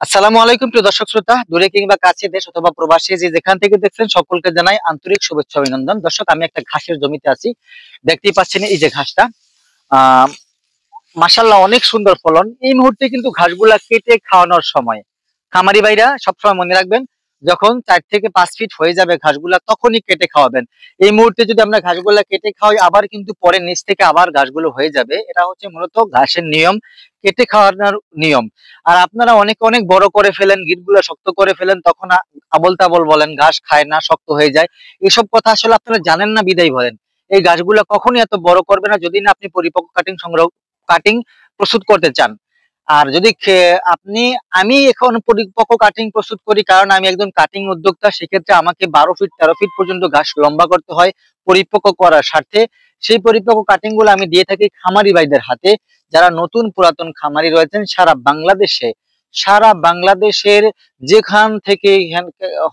আসসালামু আলাইকুম প্রিয় দর্শক শ্রোতা, দূরে কিংবা কাছে, দেশ অথবা প্রবাসী যে যেখান থেকে দেখছেন সকলকে জানাই আন্তরিক শুভেচ্ছা অভিনন্দন। দর্শক, আমি একটা ঘাসের জমিতে আছি, দেখতেই পাচ্ছেন এই যে ঘাসটা। আহ মাশাআল্লাহ, অনেক সুন্দর ফলন। এই মুহূর্তে কিন্তু ঘাসগুলা কেটে খাওয়ানোর সময়। খামারি ভাইরা সবসময় মনে রাখবেন, যখন 4 থেকে 5 ফিট হয়ে যাবে ঘাসগুলা তখনই কেটে খাওয়াবেন। এই মুহূর্তে যদি আমরা ঘাসগুলা কেটে খাওয়াই, আবার কিন্তু পরে নিচ থেকে আবার ঘাসগুলো হয়ে যাবে। এটা হচ্ছে মূলত ঘাসের নিয়ম, কেটে খাওয়ানোর নিয়ম। আর আপনারা অনেক অনেক বড় করে ফেলেন, গিটগুলো শক্ত করে ফেলেন, তখন আবল তাবল বলেন ঘাস খায় না, শক্ত হয়ে যায়। এসব কথা আসলে আপনারা জানেন না বিদায় বলেন। এই গাছগুলা কখনই এত বড় করবে না যদি না আপনি পরিপক্ক কাটিং প্রস্তুত করতে চান। আর যদি আমি এখন পরিপক্ক কাটিং প্রস্তুত করি, কারণ আমি একজন কাটিং উদ্যোক্তা। সেক্ষেত্রে আমাকে 12 ফিট 13 ফিট পর্যন্ত ঘাস লম্বা করতে হয় পরিপক্ক করার স্বার্থে। সেই পরিপক্ক কাটিং গুলো আমি দিয়ে থাকি খামারি ভাইদের হাতে, যারা নতুন পুরাতন খামারি রয়েছেন সারা বাংলাদেশের যেখান থেকে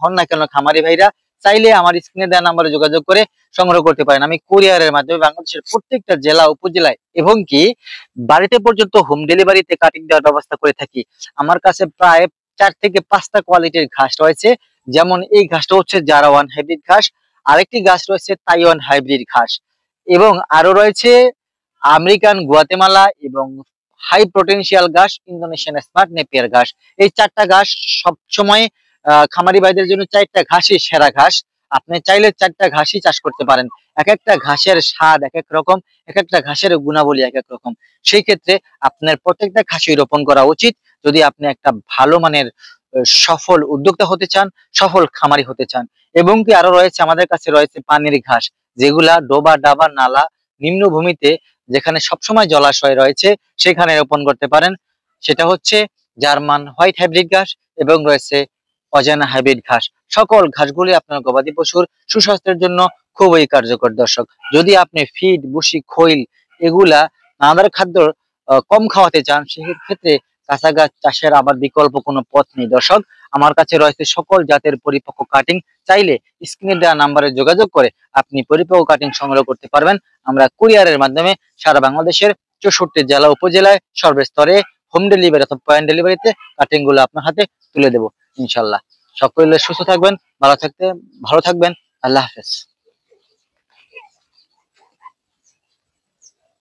হন না কেন খামারি ভাইরা চাইলে আমার স্ক্রিনে দেওয়া নাম্বারে যোগাযোগ করে সংগ্রহ করতে পারেন। আমি কুরিয়ারের মাধ্যমে বাংলাদেশের প্রত্যেকটা জেলা উপজেলায় এবং কি বাড়িতে পর্যন্ত হোম ডেলিভারিতে কাটিং দেওয়ার ব্যবস্থা করে থাকি। আমার কাছে প্রায় 4 থেকে 5টা কোয়ালিটির ঘাস রয়েছে। যেমন এই ঘাসটা হচ্ছে জারাওয়ান হাইব্রিড ঘাস, আরেকটি ঘাস রয়েছে তাইওয়ান হাইব্রিড ঘাস, এবং আরো রয়েছে আমেরিকান গুয়াতেমালা এবং হাই পোটেনশিয়াল ঘাস, ইন্দোনেশিয়ান স্মার্ট নেপিয়ার ঘাস। এই 4টা ঘাস সবসময় খামারি ভাইদের জন্য 4টা ঘাসই সেরা ঘাস। আপনি চাইলে 4টা ঘাসই চাষ করতে পারেন। এক একটা ঘাসের স্বাদ এক এক রকম, এক একটা ঘাসের গুণাবলী এক এক রকম। সেই ক্ষেত্রে আপনার প্রত্যেকটা ঘাসই রোপণ করা উচিত যদি আপনি একটা ভালো মানের সফল উদ্যোক্তা হতে চান, সফল খামারি হতে চান। এবং কি আরো রয়েছে, আমাদের কাছে রয়েছে পানির ঘাস, যেগুলা ডোবা ডাবা নালা নিম্নভূমিতে, যেখানে সবসময় জলাশয় রয়েছে, সেখানে রোপণ করতে পারেন। সেটা হচ্ছে জার্মান হোয়াইট হাইব্রিড ঘাস এবং রয়েছে অজানা হাইব্রিড ঘাস। সকল ঘাসগুলি আপনার গবাদি পশুর সুস্বাস্থ্যের জন্য খুবই কার্যকর। দর্শক, যদি আপনি ফিড বুসি খৈল এগুলা নানার খাদ্য কম খাওয়াতে চান, সেক্ষেত্রে কাঁচা ঘাস চাষের আবার বিকল্প কোনো পথ নেই। দর্শক, আমার কাছে রয়েছে সকল জাতের পরিপক্ক কাটিং। চাইলে স্ক্রিনে দেওয়া নাম্বারে যোগাযোগ করে আপনি পরিপক্ক কাটিং সংগ্রহ করতে পারবেন। আমরা কুরিয়ারের মাধ্যমে সারা বাংলাদেশের 64 জেলা উপজেলায় সর্বস্তরে হোম ডেলিভারি অথবা পয়েন্ট ডেলিভারিতে কাটিং গুলো আপনার হাতে তুলে দেবো ইনশাল্লাহ। সকলে সুস্থ থাকবেন, ভালো থাকবেন। আল্লাহ হাফেজ।